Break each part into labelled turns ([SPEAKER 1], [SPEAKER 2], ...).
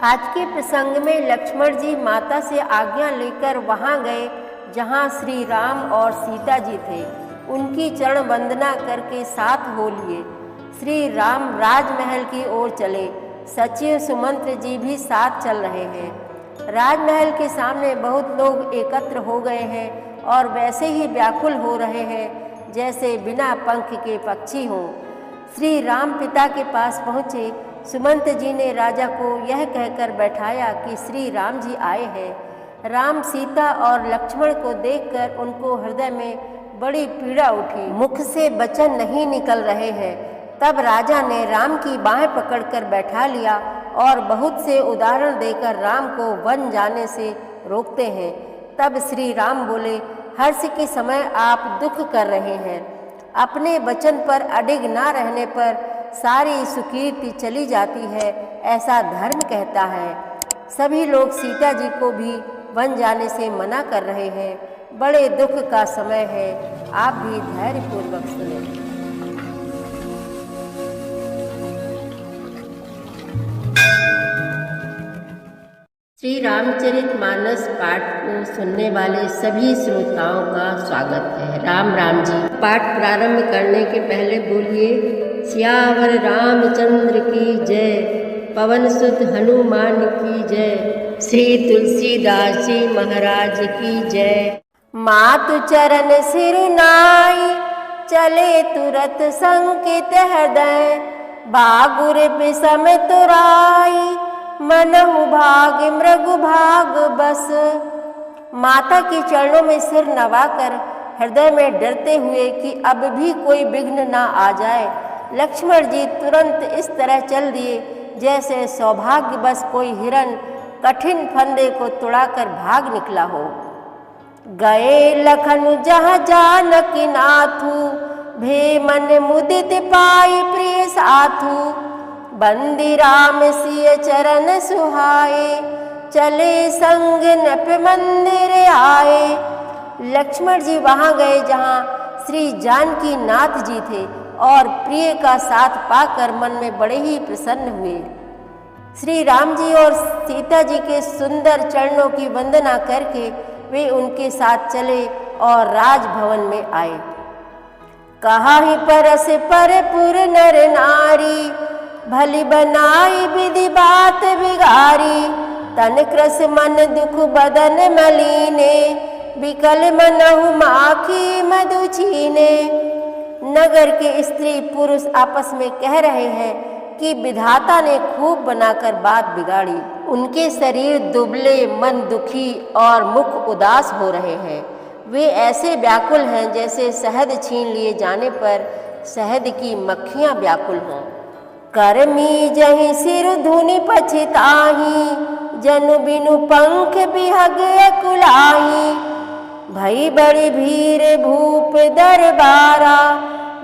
[SPEAKER 1] आज के प्रसंग में लक्ष्मण जी माता से आज्ञा लेकर वहां गए जहां श्री राम और सीता जी थे। उनकी चरण वंदना करके साथ हो लिए श्री राम राजमहल की ओर चले। सचिव सुमंत्र जी भी साथ चल रहे हैं। राजमहल के सामने बहुत लोग एकत्र हो गए हैं और वैसे ही व्याकुल हो रहे हैं जैसे बिना पंख के पक्षी हों। श्री राम पिता के पास पहुँचे। सुमंत जी ने राजा को यह कहकर बैठाया कि श्री राम जी आए हैं। राम, सीता और लक्ष्मण को देखकर उनको हृदय में बड़ी पीड़ा उठी, मुख से वचन नहीं निकल रहे हैं। तब राजा ने राम की बाहें पकड़कर बैठा लिया और बहुत से उदाहरण देकर राम को वन जाने से रोकते हैं। तब श्री राम बोले, हर्ष के समय आप दुख कर रहे हैं। अपने वचन पर अडिग ना रहने पर सारी सुकीर्ति चली जाती है, ऐसा धर्म कहता है। सभी लोग सीता जी को भी वन जाने से मना कर रहे हैं। बड़े दुख का समय है, आप भी धैर्यपूर्वक सुने। श्री रामचरितमानस पाठ को सुनने वाले सभी श्रोताओं का स्वागत है। राम राम जी। पाठ प्रारंभ करने के पहले बोलिए, सियावर रामचंद्र की जय, पवन सुत हनुमान की जय, श्री तुलसीदास जी महाराज की जय। मातु चरण सिर नाई, चले तुरत संकित हृदय, बागुर बिसम तुराई, मनहु भाग मृगु भाग बस। माता के चरणों में सिर नवाकर हृदय में डरते हुए कि अब भी कोई विघ्न ना आ जाए, लक्ष्मण जी तुरंत इस तरह चल दिए जैसे सौभाग्यवश कोई हिरन कठिन फंदे को तुड़ाकर भाग निकला हो। गए लखन जहाँ जानकी नाथू, भे मन मुदित पाई प्रिय साथू, बंदी राम सिय चरण सुहाए, चले संग नप मंदिर आए। लक्ष्मण जी वहाँ गए जहाँ श्री जानकी नाथ जी थे और प्रिय का साथ पाकर मन में बड़े ही प्रसन्न हुए। श्री राम जी और सीता जी के सुंदर चरणों की वंदना करके वे उनके साथ चले और राजभवन में आए। कहा ही परस पर पुर नर नारी, भली बनाई विधि बात बिगारी, तन क्रस मन दुख बदन मलीने, विकल मनहु माखी मधु छीने। नगर के स्त्री पुरुष आपस में कह रहे हैं कि विधाता ने खूब बनाकर बात बिगाड़ी। उनके शरीर दुबले, मन दुखी और मुख उदास हो रहे हैं। वे ऐसे व्याकुल हैं जैसे शहद छीन लिए जाने पर शहद की मक्खियां व्याकुल हों। करमी जहि सिर धुनि पछिताही, जनु बिनु पंख बिहग कुलाही, भई बड़ी भीर भूप दरबारा,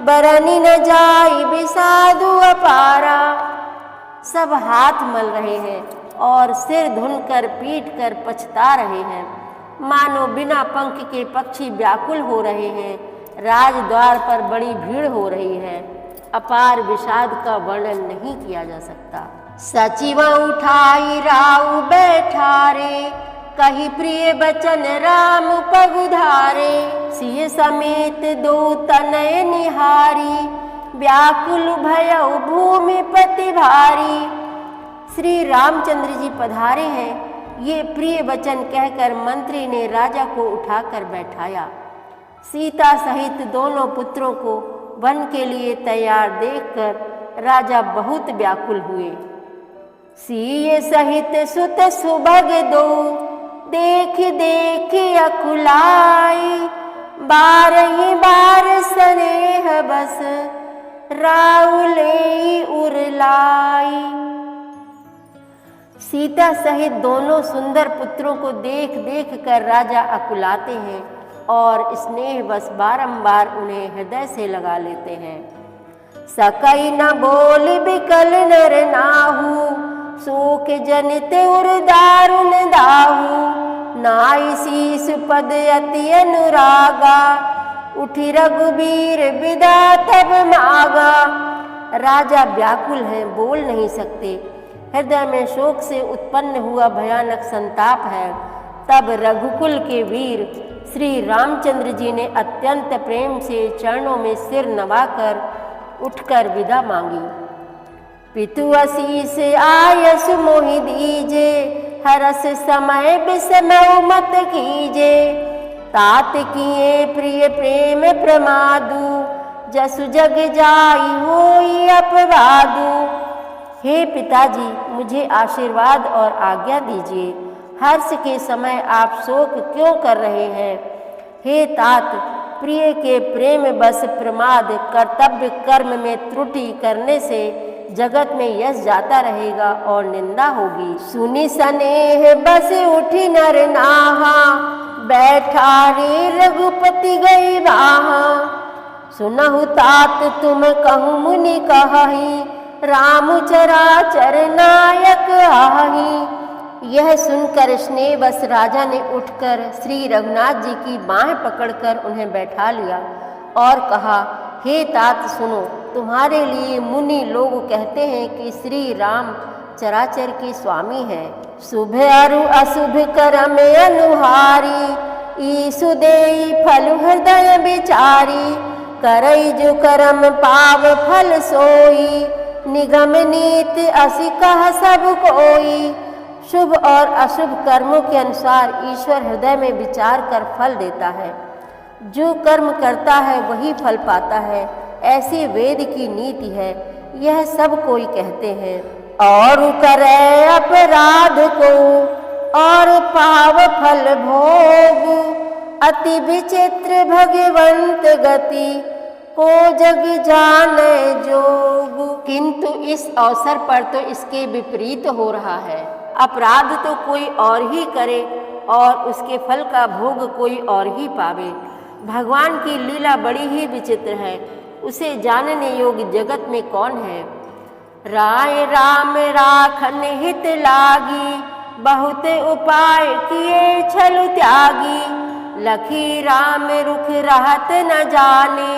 [SPEAKER 1] बरनी न जाई बिसाधु अपारा। सब हाथ मल रहे हैं और सिर धुनकर पीट कर पछता रहे हैं, मानो बिना पंख के पक्षी व्याकुल हो रहे हैं। राजद्वार पर बड़ी भीड़ हो रही है, अपार विषाद का वर्णन नहीं किया जा सकता। सचिव उठाई राउ बैठारे, कही प्रिय बचन राम पगुधारे, सिय समेत दो तनय निहारी, व्याकुल भयउ भूमि पति भारी। श्री रामचंद्र जी पधारे हैं, ये प्रिय वचन कहकर मंत्री ने राजा को उठाकर बैठाया। सीता सहित दोनों पुत्रों को वन के लिए तैयार देखकर राजा बहुत व्याकुल हुए। सीय सहित सुत सुभग दो, देख देख अकुलाई, बारही बार स्नेह बस, राउले उरलाई। सीता सहित दोनों सुंदर पुत्रों को देख देख कर राजा अकुलाते हैं और स्नेह बस बारंबार उन्हें हृदय से लगा लेते हैं। सकई न बोल बिकल नर नाहू, शोक जनित उर दारुण दाहू, नाई शीस पद अति अनुरागा, उठी रघुबीर विदा तब मागा। राजा व्याकुल हैं, बोल नहीं सकते। हृदय में शोक से उत्पन्न हुआ भयानक संताप है। तब रघुकुल के वीर श्री रामचंद्र जी ने अत्यंत प्रेम से चरणों में सिर नवाकर उठकर विदा मांगी। पितु आशीष आयस मोहि दीजे, हरस समय बिसमऊ मत कीजे। तात किए प्रिय प्रेम प्रमादु, जसु जग जाई होई अपवादु। हे पिताजी, मुझे आशीर्वाद और आज्ञा दीजिए। हर्ष के समय आप शोक क्यों कर रहे हैं? हे तात, प्रिय के प्रेम बस प्रमाद कर्तव्य कर्म में त्रुटि करने से जगत में यश जाता रहेगा और निंदा होगी। सुनी सनेह बस उठी नर नाहा, बैठा रे रघुपति गई बाहा। सुनहु तात तुम कहूँ मुनि कहाही, राम चराचर नायक आही। यह सुनकर स्नेह बस राजा ने उठकर श्री रघुनाथ जी की बाहें पकड़कर उन्हें बैठा लिया और कहा, हे तात सुनो, तुम्हारे लिए मुनि लोग कहते हैं कि श्री राम चराचर के स्वामी है। शुभ अरु अशुभ करम अनुहारी, ईसु देई फल हृदय विचारी। करई जो कर्म पाव फल सोई, निगम नीति असि कह सब कोई। शुभ और अशुभ कर्मों के अनुसार ईश्वर हृदय में विचार कर फल देता है। जो कर्म करता है वही फल पाता है, ऐसी वेद की नीति है। यह सब कोई कहते हैं। और करे अपराध को और पाव फल भोग, अति विचित्र भगवंत गति को जग जाने जोग। किंतु इस अवसर पर तो इसके विपरीत हो रहा है। अपराध तो कोई और ही करे और उसके फल का भोग कोई और ही पावे। भगवान की लीला बड़ी ही विचित्र है, उसे जानने योग्य जगत में कौन है। राय राम राखन हित लागी, बहुत उपाय किए छल त्यागी। लखी राम रुख रहत न जाने,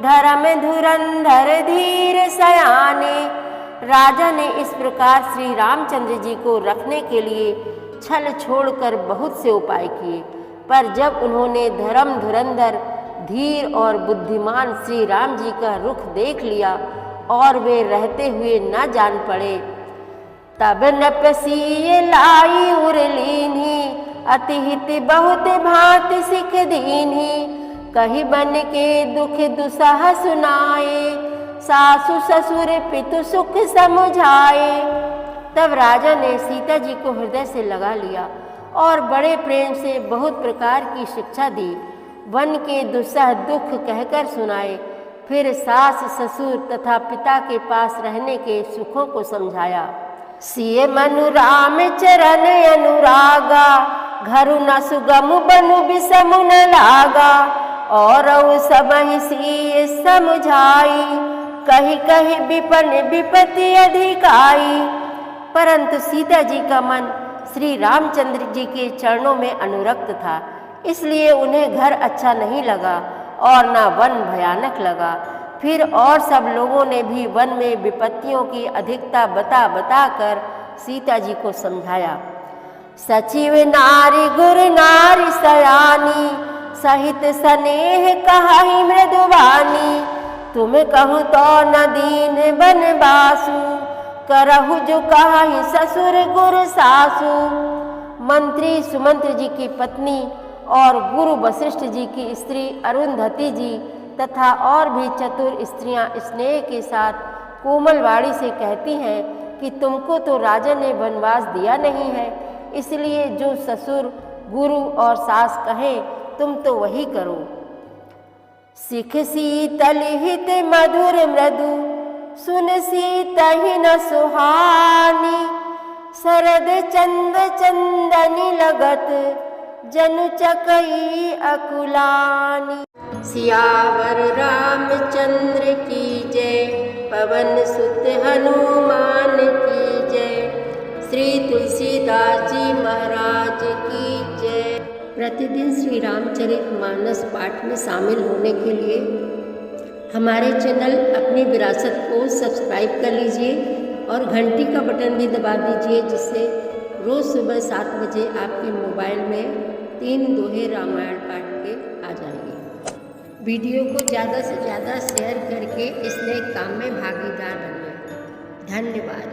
[SPEAKER 1] धर्म धुरंधर धीर सयाने। राजा ने इस प्रकार श्री रामचंद्र जी को रखने के लिए छल छोड़कर बहुत से उपाय किए, पर जब उन्होंने धर्म धुरंधर धीर और बुद्धिमान श्री राम जी का रुख देख लिया और वे रहते हुए न जान पड़े, तब नपसी लाई उरलीनी। अति हित बहुत भांति सिख दीनी, कही बन के दुख दुसह सुनाए। सासु ससुर पितु सुख समझाए। तब राजा ने सीता जी को हृदय से लगा लिया और बड़े प्रेम से बहुत प्रकार की शिक्षा दी। वन के दुसह दुख कहकर सुनाए। फिर सास ससुर तथा पिता के पास रहने के सुखों को समझाया। सिय मनु राम चरण अनुरागा, घरु न सुगम बनु बिसमु न लागा। और सबहि सिय समझाई, कही कही विपन विपत्ति अधिकाई। परंतु सीता जी का मन श्री रामचंद्र जी के चरणों में अनुरक्त था, इसलिए उन्हें घर अच्छा नहीं लगा और न वन भयानक लगा। फिर और सब लोगों ने भी वन में विपत्तियों की अधिकता बता बता कर सीता जी को समझाया। सचिव नारी गुर नारी सयानी, सहित स्नेह कहाई मृदुवानी। तुम कहूँ तो न दीन बनवासु, करहु जो कहाई ससुर गुरु सासु। मंत्री सुमंत्र जी की पत्नी और गुरु वशिष्ठ जी की स्त्री अरुंधति जी तथा और भी चतुर स्त्रियां स्नेह के साथ कोमलवाणी से कहती हैं कि तुमको तो राजा ने वनवास दिया नहीं है, इसलिए जो ससुर गुरु और सास कहें तुम तो वही करो। सिख शीतल हित मधुर मृदु, सुन सीतहि न सुहानी। शरद चंद चंदनी लगत, जनु चकई अकुलानी। सियावर रामचंद्र की जय, पवन सुत हनुमान की जय। श्री तुलसीदास जी महाराज की जय। प्रतिदिन श्री रामचरितमानस पाठ में शामिल होने के लिए हमारे चैनल अपनी विरासत को सब्सक्राइब कर लीजिए और घंटी का बटन भी दबा दीजिए, जिससे रोज़ सुबह 7 बजे आपके मोबाइल में 3 दोहे रामायण पाठ के आ जाएंगे। वीडियो को ज़्यादा से ज़्यादा शेयर करके इस नए काम में भागीदार बनिए। धन्यवाद।